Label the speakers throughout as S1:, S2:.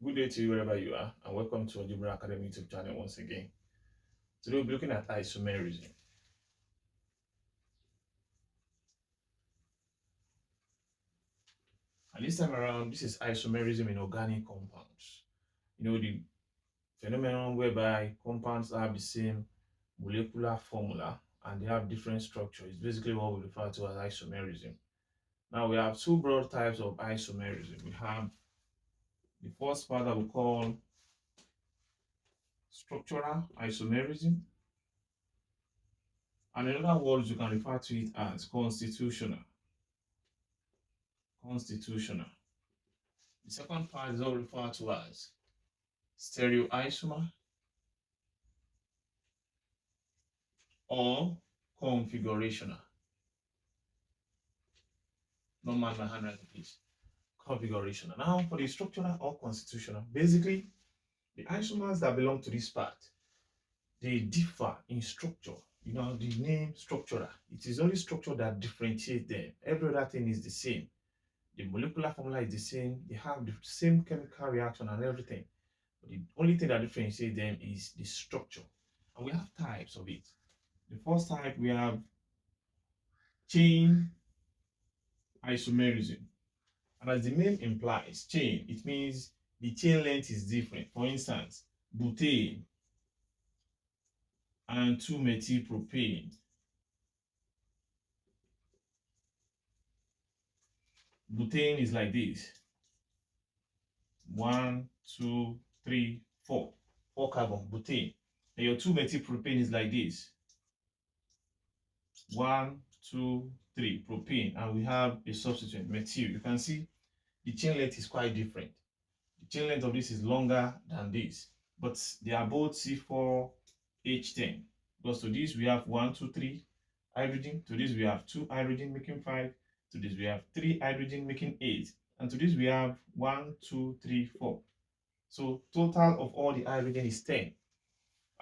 S1: Good day to you wherever you are, and welcome to Algebra Academy YouTube channel once again. Today we'll be looking at isomerism. And this time around, this is isomerism in organic compounds. The phenomenon whereby compounds have the same molecular formula and they have different structure is basically what we refer to as isomerism. Now we have two broad types of isomerism. We have the first part that we call structural isomerism, and in other words, you can refer to it as constitutional. The second part is all referred to as stereoisomer or configurational. Don't mind my handwriting, please. Configurational. Now, for the structural or constitutional, basically, the isomers that belong to this part, they differ in structure. The name structural, it is only structure that differentiates them. Every other thing is the same. The molecular formula is the same. They have the same chemical reaction and everything. But the only thing that differentiates them is the structure. And we have types of it. The first type, we have chain isomerism. And as the name implies, chain, it means the chain length is different. For instance, butane and 2-methylpropane. Butane is like this. 1, 2, 3, 4. 4 carbon, butane. And your 2-methylpropane is like this. 1, 2, 3, propane. And we have a substituent, methyl. You can see the chain length is quite different. The chain length of this is longer than this, but they are both C4H10. Because to this we have 1, 2, 3 hydrogen, to this we have 2 hydrogen making 5, to this we have 3 hydrogen making 8, and to this we have 1, 2, 3, 4. So total of all the hydrogen is 10.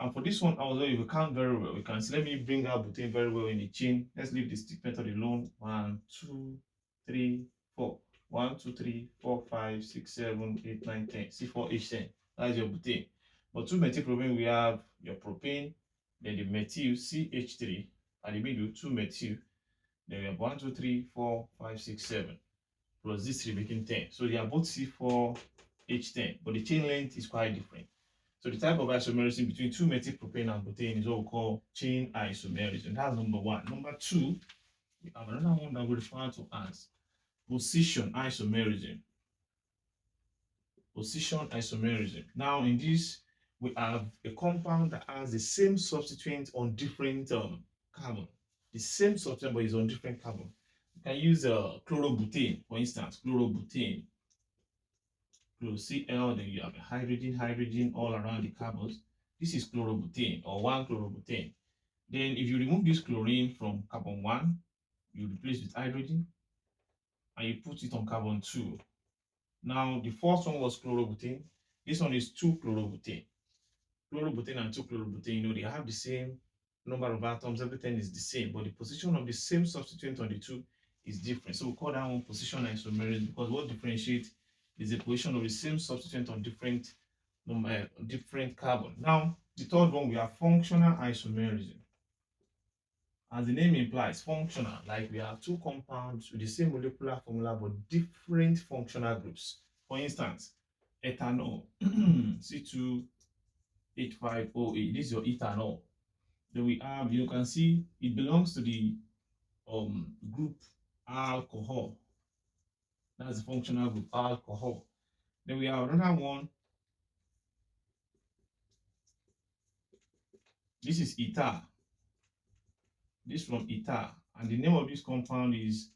S1: And for this one, although you count very well, you can see, let me bring out butane very well in the chain. Let's leave the stick method alone. 1, 2, 3, 4. 1, 2, 3, 4, 5, 6, 7, 8, 9, 10. C4H10. That's your butane. But 2-methylpropane, we have your propane, then the methyl CH3, at the middle, 2-methyl. Then we have 1, 2, 3, 4, 5, 6, 7. Plus this 3 making 10. So they are both C4H10, but the chain length is quite different. So the type of isomerism between 2-methylpropane and butane is what we call chain isomerism. That's number one. Number two, we have another one that we refer to as position isomerism. Position isomerism. Now, in this, we have a compound that has the same substituent on different carbon. The same substituent, but is on different carbon. You can use chlorobutane, for instance, chlorobutane. Cl, then you have a hydrogen all around the carbons. This is chlorobutane or 1-chlorobutane. Then if you remove this chlorine from carbon 1, you replace with hydrogen and you put it on carbon 2. Now the first one was chlorobutane. This one is 2-chlorobutane. Chlorobutane and 2-chlorobutane, they have the same number of atoms, everything is the same, but the position of the same substituent on the two is different. So we call that one position isomerism, because what differentiates is the position of the same substituent on different carbon. Now, the third one, we have functional isomerism. As the name implies, functional, like we have two compounds with the same molecular formula but different functional groups. For instance, ethanol, C2H5OA, this is your ethanol. Then we have, you can see it belongs to the group alcohol. That's the functional group, alcohol. Then we have another one. This is ether. This from ether. And the name of this compound is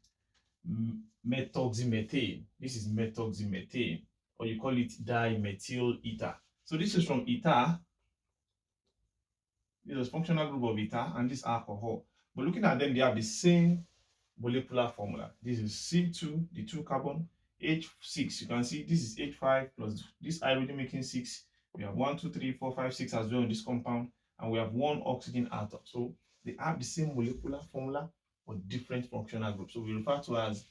S1: methoxymethane. This is methoxymethane, or you call it dimethyl ether. So this is from ether. This is a functional group of ether, and this alcohol. But looking at them, they have the same molecular formula. This is C2, the 2 carbon, H6. You can see this is H5 plus this hydrogen making 6. We have 1, 2, 3, 4, 5, 6 as well in this compound, and we have 1 oxygen atom. So they have the same molecular formula but different functional groups. So we refer to as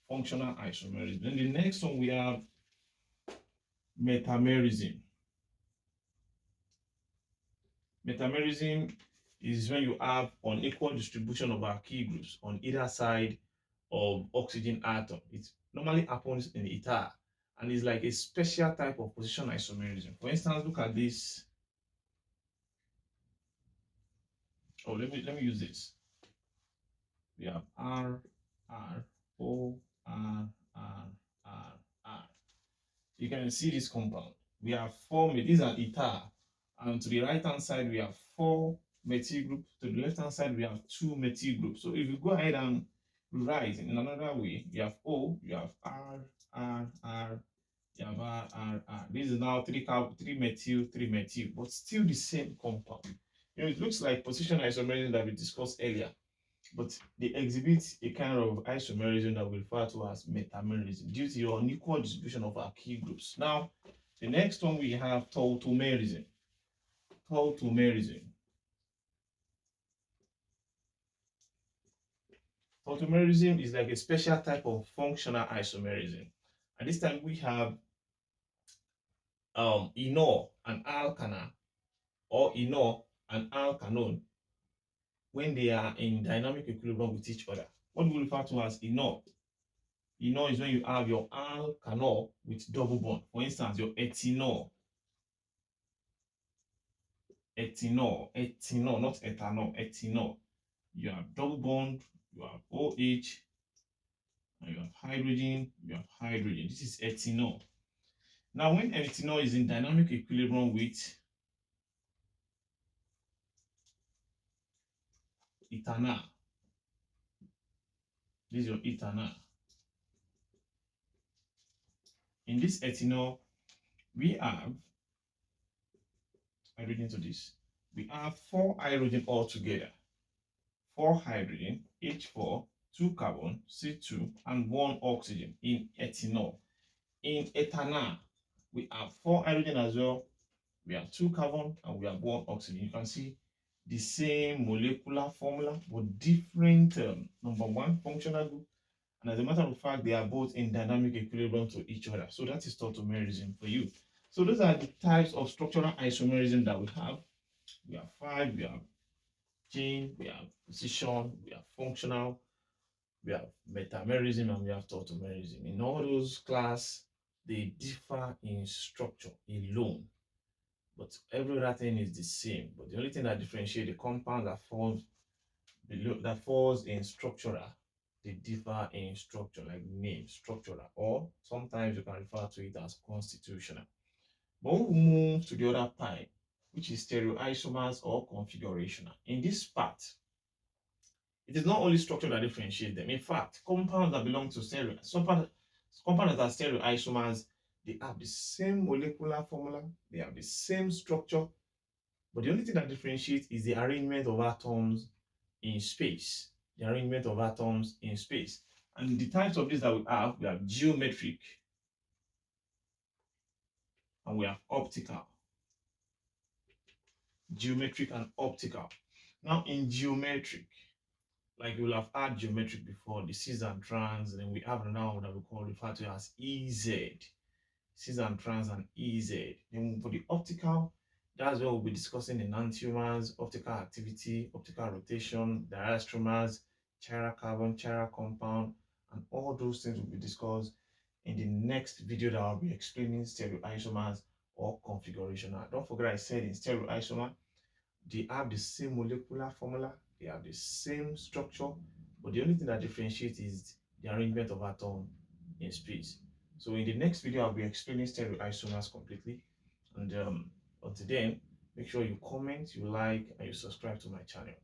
S1: functional isomerism. Then the next one, we have Metamerism. Metamerism is when you have unequal distribution of alkyl groups on either side of oxygen atom. It normally happens in ether and is like a special type of position isomerism. For instance, look at this. Oh, let me use this. We have R, R, O, R, R, R, R. You can see this compound. We have four, this is an ether, and to the right hand side we have four methyl groups. To the left hand side we have two methyl groups. So if you go ahead and write in another way, you have O, you have R, R, R, you have R, R, R. This is now three methyl, but still the same compound. It looks like position isomerism that we discussed earlier, but they exhibit a kind of isomerism that we refer to as metamerism due to your unequal distribution of alkyl groups. Now, the next one we have tautomerism. Tautomerism. Tautomerism is like a special type of functional isomerism. And this time we have enol and alkana, or enol and alkanone, when they are in dynamic equilibrium with each other. What we refer to as enol. Enol is when you have your alkanol with double bond. For instance, your ethanol, not ethanol, ethanol. You have double bond, you have OH, and you have hydrogen, you have hydrogen. This is ethanol. Now, when ethanol is in dynamic equilibrium with ethanol, this is your ethanol. In this ethanol, we have hydrogen to this. We have four hydrogen altogether. 4 hydrogen, H4, 2 carbon, C2, and 1 oxygen in ethanol. In ethanol, we have 4 hydrogen as well. We have 2 carbon and we have 1 oxygen. You can see the same molecular formula but different number 1 functional group. And as a matter of fact, they are both in dynamic equilibrium to each other. So that is tautomerism for you. So those are the types of structural isomerism that we have. We have 5, we have chain, we have position, we have functional, we have metamerism, and we have tautomerism. In all those class, they differ in structure alone, but every other thing is the same. But the only thing that differentiates the compound that falls in structural, they differ in structure, like name, structural, or sometimes you can refer to it as constitutional. But we'll move to the other part, which is stereoisomers or configurational. In this part, it is not only structure that differentiates them. In fact, compounds that belong to compounds that are stereoisomers, they have the same molecular formula, they have the same structure, but the only thing that differentiates is the arrangement of atoms in space. The arrangement of atoms in space. And the types of these that we have geometric, and we have optical. Geometric and optical. Now, in geometric, like you will have had geometric before, the cis and trans, and then we have another one that we call referred to as EZ, cis and trans and EZ. Then for the optical, that's what we'll be discussing enantiomers, optical activity, optical rotation, diastromers, chiral carbon, chiral compound, and all those things will be discussed in the next video that I'll be explaining stereoisomers or configuration. Don't forget I said in stereoisomer, they have the same molecular formula, they have the same structure, but the only thing that differentiates is the arrangement of atom in space. So in the next video, I'll be explaining stereoisomers completely. And until then, make sure you comment, you like, and you subscribe to my channel.